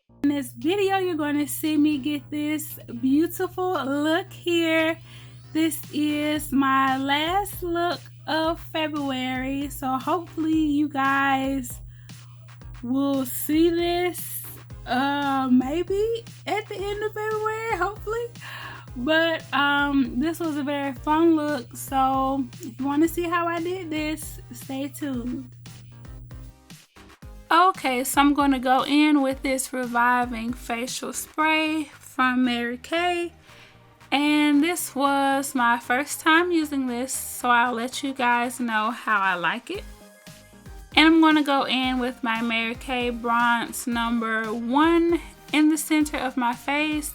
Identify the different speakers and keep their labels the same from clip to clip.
Speaker 1: In this video, you're going to see me get this beautiful look here. This is my last look of February, so hopefully you guys will see this maybe at the end of February, hopefully. But this was a very fun look, so if you want to see how I did this, stay tuned. Okay, so I'm going to go in with this reviving facial spray from Mary Kay, and this was my first time using this, so I'll let you guys know how I like it. And I'm going to go in with my Mary Kay bronze number 1 in the center of my face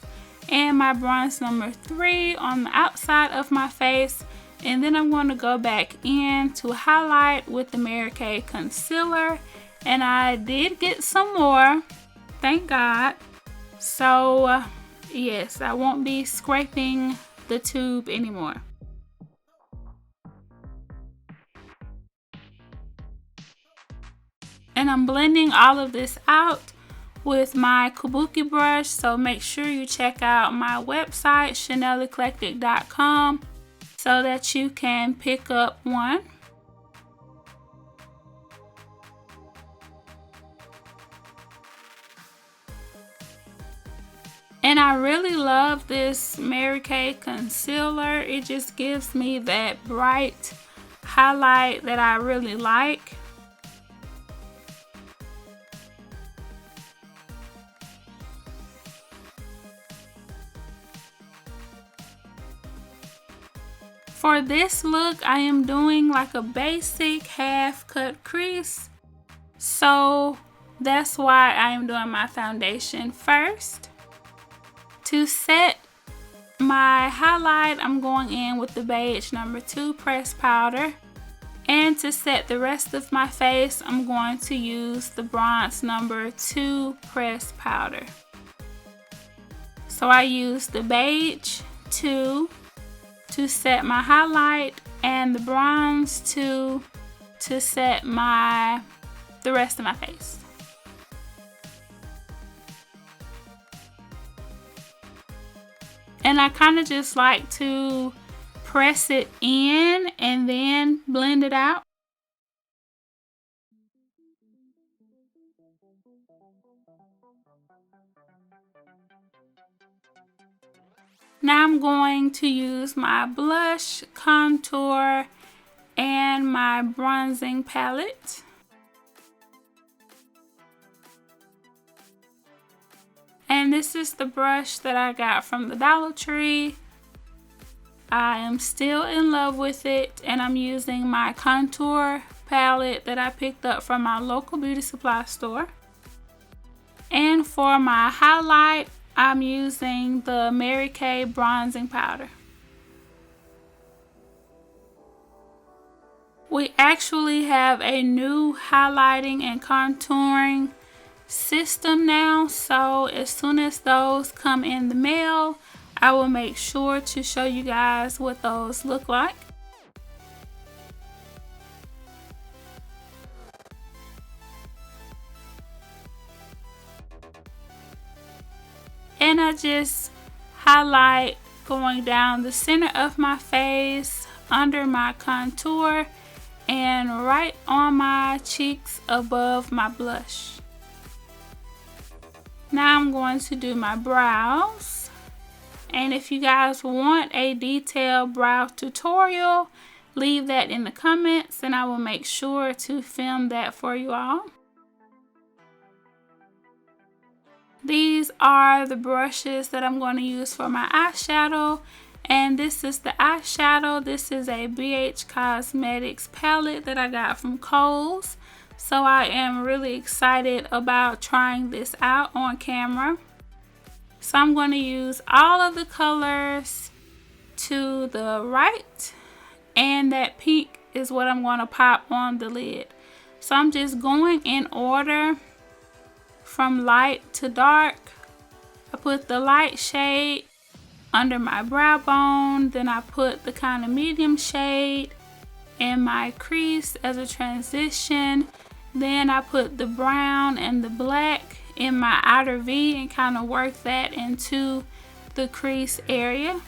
Speaker 1: and my bronze number 3 on the outside of my face, and then I'm going to go back in to highlight with the Mary Kay concealer. And I did get some more, thank God. So yes, I won't be scraping the tube anymore. And I'm blending all of this out with my kabuki brush, so make sure you check out my website ChanelEclectic.com so that you can pick up one. And I really love this Mary Kay concealer. It just gives me that bright highlight that I really like. For this look, I am doing like a basic half cut crease. So that's why I am doing my foundation first. To set my highlight, I'm going in with the beige number 2 pressed powder. And to set the rest of my face, I'm going to use the bronze number 2 pressed powder. So I use the beige 2 to set my highlight and the bronze 2 to set the rest of my face. And I kind of just like to press it in and then blend it out. Now I'm going to use my blush, contour, and my bronzing palette. And this is the brush that I got from the Dollar Tree. I am still in love with it, and I'm using my contour palette that I picked up from my local beauty supply store. And for my highlight, I'm using the Mary Kay bronzing powder. We actually have a new highlighting and contouring system now, so as soon as those come in the mail, I will make sure to show you guys what those look like. And I just highlight going down the center of my face, under my contour, and right on my cheeks above my blush. Now I'm going to do my brows, and if you guys want a detailed brow tutorial, leave that in the comments and I will make sure to film that for you all. These are the brushes that I'm going to use for my eyeshadow, and this is the eyeshadow. This is a BH Cosmetics palette that I got from Kohl's. So I am really excited about trying this out on camera. So I'm going to use all of the colors to the right, and that pink is what I'm going to pop on the lid. So I'm just going in order from light to dark. I put the light shade under my brow bone, then I put the kind of medium shade in my crease as a transition. Then I put the brown and the black in my outer V and kind of work that into the crease area.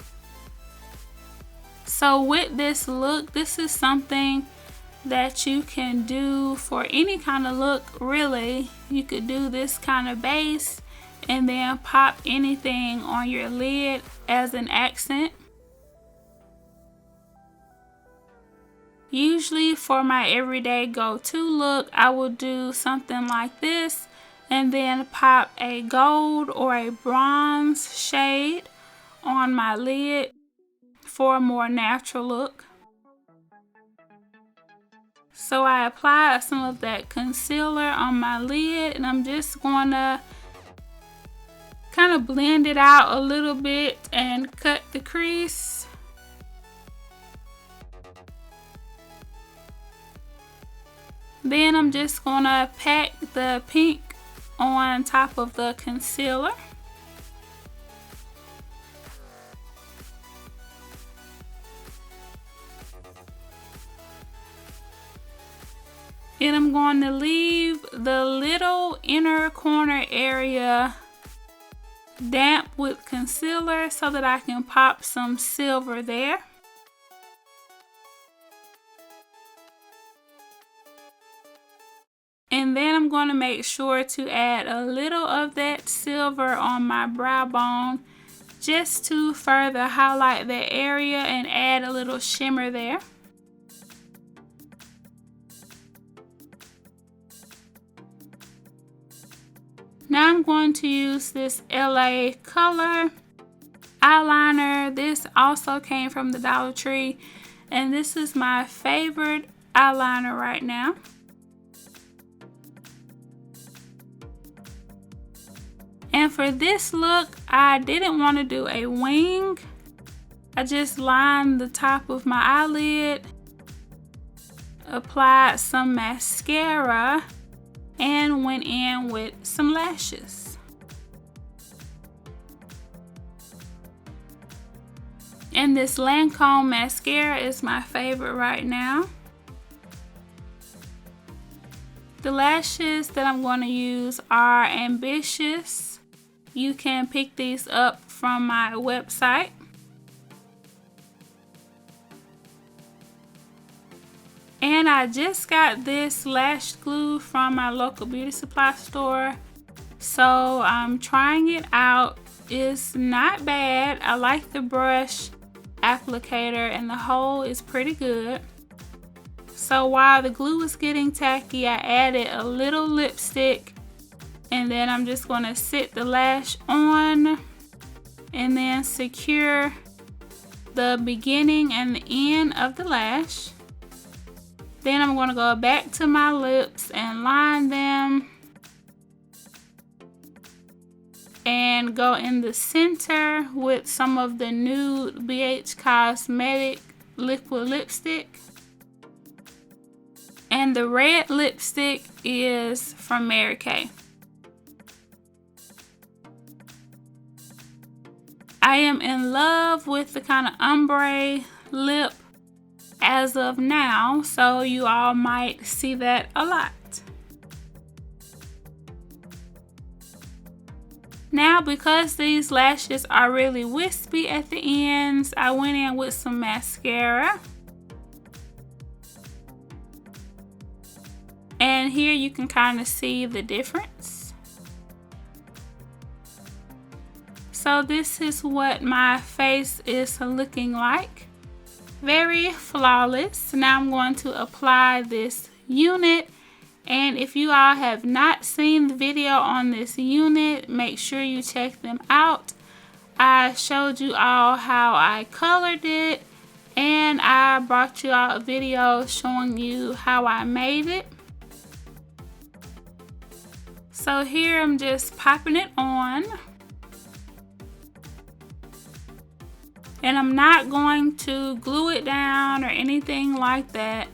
Speaker 1: So with this look, this is something that you can do for any kind of look, really. You could do this kind of base and then pop anything on your lid as an accent. Usually for my everyday go-to look, I will do something like this and then pop a gold or a bronze shade on my lid for a more natural look. So I applied some of that concealer on my lid, and I'm just going to kind of blend it out a little bit and cut the crease. Then I'm just going to pack the pink on top of the concealer. And I'm going to leave the little inner corner area damp with concealer so that I can pop some silver there. And then I'm going to make sure to add a little of that silver on my brow bone just to further highlight that area and add a little shimmer there. Now I'm going to use this LA Color eyeliner. This also came from the Dollar Tree, and this is my favorite eyeliner right now. And for this look, I didn't want to do a wing. I just lined the top of my eyelid, applied some mascara, and went in with some lashes. And this Lancome mascara is my favorite right now. The lashes that I'm going to use are Ambitious. You can pick these up from my website. And I just got this lash glue from my local beauty supply store, so I'm trying it out. It's not bad. I like the brush applicator and the hole is pretty good. So while the glue is getting tacky, I added a little lipstick, and then I'm just going to sit the lash on and then secure the beginning and the end of the lash. Then I'm going to go back to my lips and line them and go in the center with some of the nude BH Cosmetic liquid lipstick. And the red lipstick is from Mary Kay. I am in love with the kind of ombre lip as of now, so you all might see that a lot. Now, because these lashes are really wispy at the ends, I went in with some mascara. And here you can kind of see the difference. So this is what my face is looking like. Very flawless. Now I'm going to apply this unit, and if you all have not seen the video on this unit, make sure you check them out. I showed you all how I colored it, and I brought you all a video showing you how I made it. So here I'm just popping it on. And I'm not going to glue it down or anything like that.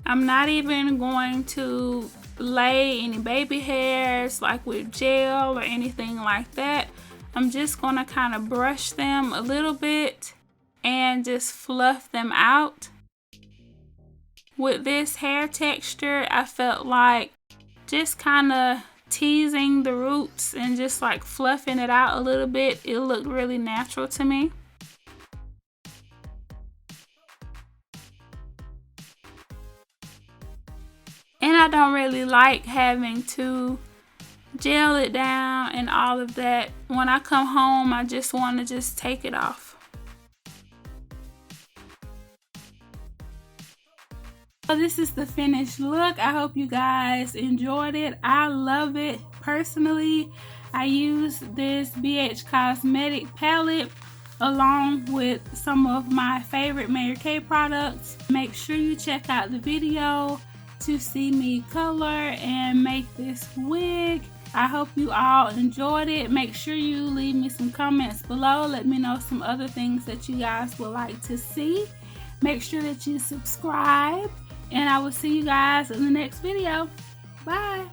Speaker 1: I'm not even going to lay any baby hairs like with gel or anything like that. I'm just going to kind of brush them a little bit and just fluff them out. With this hair texture, I felt like just kind of teasing the roots and just like fluffing it out a little bit, it looked really natural to me. And I don't really like having to gel it down and all of that. When I come home, I just want to just take it off. So this is the finished look. I hope you guys enjoyed it. I love it. Personally, I use this BH Cosmetic palette along with some of my favorite Mary Kay products. Make sure you check out the video to see me color and make this wig. I hope you all enjoyed it. Make sure you leave me some comments below. Let me know some other things that you guys would like to see. Make sure that you subscribe, and I will see you guys in the next video. Bye.